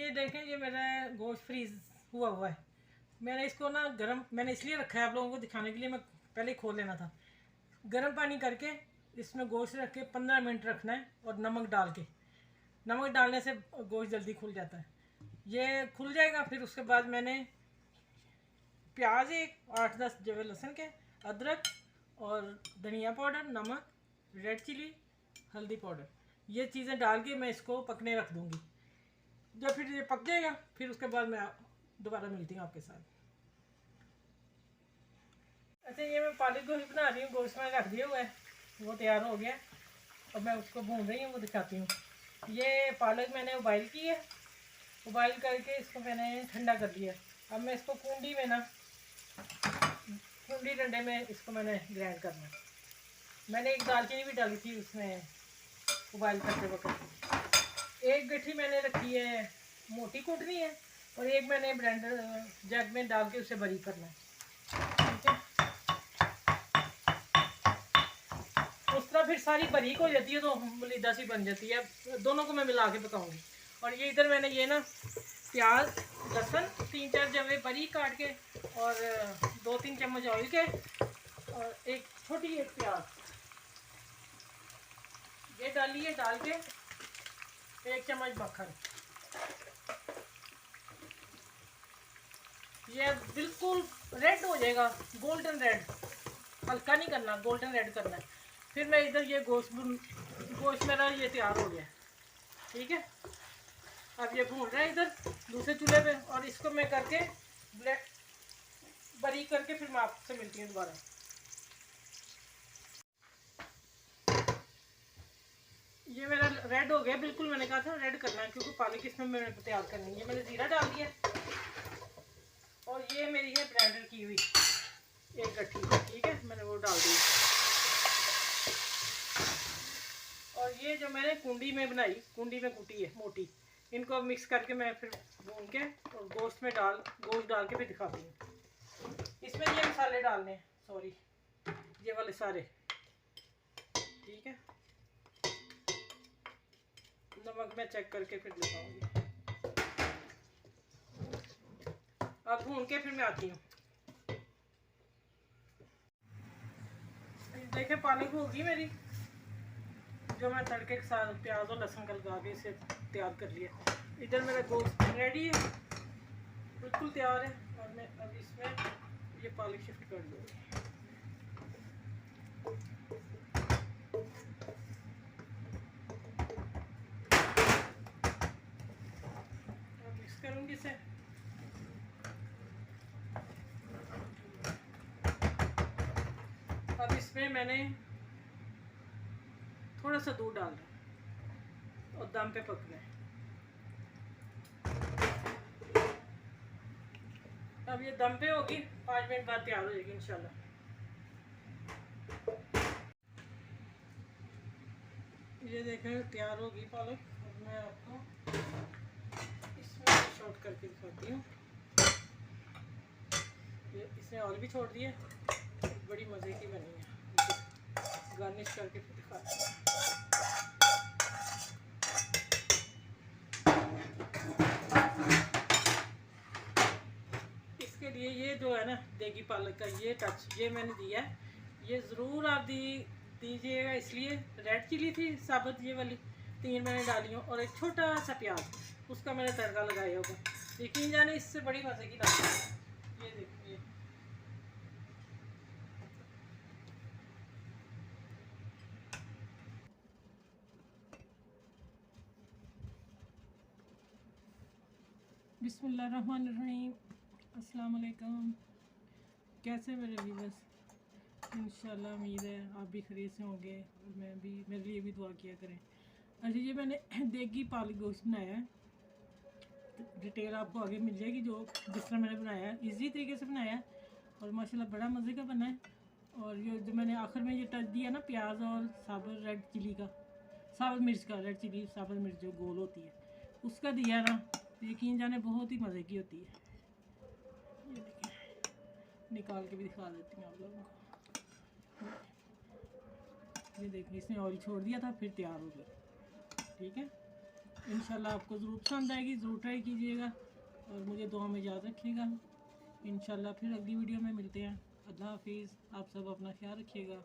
ये देखें, ये मेरा गोश्त फ्रीज हुआ हुआ है। मैंने इसको ना गर्म मैंने इसलिए रखा है आप लोगों को दिखाने के लिए, मैं पहले खोल लेना था। गर्म पानी करके इसमें गोश्त रख के 15 मिनट रखना है, और नमक डाल के, नमक डालने से गोश्त जल्दी खुल जाता है। ये खुल जाएगा, फिर उसके बाद मैंने प्याज एक 8-10 जवे लहसुन के, अदरक और धनिया पाउडर, नमक, रेड चिली, हल्दी पाउडर, ये चीज़ें डाल के मैं इसको पकने रख दूँगी। जब फिर ये पक जाएगा, फिर उसके बाद मैं दोबारा मिलती हूँ आपके साथ। अच्छा, ये मैं पालक गोश्त बना रही हूँ। गोश्त में रख दिया हुआ है, वो तैयार हो गया और मैं उसको भून रही हूँ, वो दिखाती हूँ। ये पालक मैंने उबाइल की है, उबाइल करके इसको मैंने ठंडा कर दिया। अब मैं इसको कुंडी में ना, कुंडी डंडे में इसको मैंने ग्राइंड करना है। मैंने एक दालचीनी भी डाली थी उसमें उबाइल करते वक्त। एक गट्ठी मैंने रखी है, मोटी कूटनी है, और एक मैंने ब्लेंडर जग में डाल के उसे बरीक करना है। ठीक है, उस तरह फिर सारी बारीक हो जाती है तो मलीदा सी बन जाती है। दोनों को मैं मिला के पकाऊंगी। और ये इधर मैंने ये ना प्याज, लहसुन 3-4 जवे बारीक काट के, और 2-3 चम्मच ऑयल के, और एक छोटी एक प्याज ये डालिए, डाल के 1 चम्मच मक्खन। ये बिल्कुल रेड हो जाएगा, गोल्डन रेड, हल्का नहीं करना, गोल्डन रेड करना है। फिर मैं इधर ये गोश्त मेरा ये तैयार हो गया। ठीक है, अब ये भून रहा है इधर दूसरे चूल्हे पे, और इसको मैं करके बारीक करके फिर मैं आपसे मिलती हूँ दोबारा। ये मेरा रेड हो गया बिल्कुल, मैंने कहा था रेड करना है क्योंकि पालक इसमें मैंने तैयार करनी है। मैंने जीरा डाल दिया, और ये मेरी है ब्लेंडर की हुई एक गट्ठी। ठीक है, मैंने वो डाल दी। और ये जो मैंने कुंडी में बनाई, कुंडी में कूटी है मोटी, इनको अब मिक्स करके मैं फिर भून के और गोश्त डाल के फिर दिखाती हूँ। इसमें ये मसाले डालने हैं, सॉरी, ये वाले सारे। ठीक है, नमक मैं चेक करके फिर दिखाऊंगी। अब भून के फिर मैं आती हूँ। देखिए, पालक होगी मेरी, जो मैं तड़के के साथ प्याज और लहसुन का लगा के इसे तैयार कर लिया। इधर मेरा गोश्त रेडी है, बिल्कुल तैयार है। और मैं अब इसमें ये पालक शिफ्ट कर दूँगी। अब मिक्स करूँगी इसे। अब इसमें मैंने थोड़ा सा दूध डाल दिया और दम पे पकना है। अब ये दम पे होगी, 5 मिनट बाद तैयार हो जाएगी इंशाल्लाह। ये देखें तैयार होगी पालक। अब मैं आपको इसमें शॉर्ट करके दिखाती हूँ। ये इसने ऑयल भी छोड़ दिया, बड़ी मज़े की बनी है। गार्निश करके फिर दिखाती हूँ। इसके लिए ये जो है ना देगी पालक का ये टच, ये मैंने दिया है, ये ज़रूर आप दीजिएगा। इसलिए रेड चिली थी साबुत, ये वाली 3 मैंने डाली हूँ, और एक छोटा सा प्याज, उसका मैंने तड़का लगाया होगा। यकीन जाने इससे बड़ी मज़े की लगती है। ये देखिए, बिस्मिल्लाहिर्रहमानिर्रहीम, अस्सलाम वालेकुम। कैसे मेरे व्यूअर्स? इंशाल्लाह उम्मीद है आप भी खरीद से होंगे, और मैं भी, मेरे लिए भी दुआ किया करें। अच्छा, ये मैंने देगी पालक गोश्त बनाया है, डिटेल आपको आगे मिल जाएगी जो जिस तरह मैंने बनाया है। ईजी तरीके से बनाया है, और माशाल्लाह बड़ा मज़े का बना है। और ये जो मैंने आखिर में ये टच दिया ना प्याज और साबुत रेड चिली का, साबुत मिर्च का, रेड चिली साबुत मिर्च जो गोल होती है उसका दिया ना, यकीन जाने बहुत ही मज़े की होती है। ये देखिए, निकाल के भी दिखा देती हूँ आप लोगों को। ये देखिए, इसने ऑयल छोड़ दिया था, फिर तैयार हो गई। ठीक है, इंशाल्लाह आपको ज़रूर पसंद आएगी, ज़रूर ट्राई कीजिएगा और मुझे दुआ में याद रखिएगा। इंशाल्लाह फिर अगली वीडियो में मिलते हैं। अल्लाह हाफिज़। आप सब अपना ख्याल रखिएगा।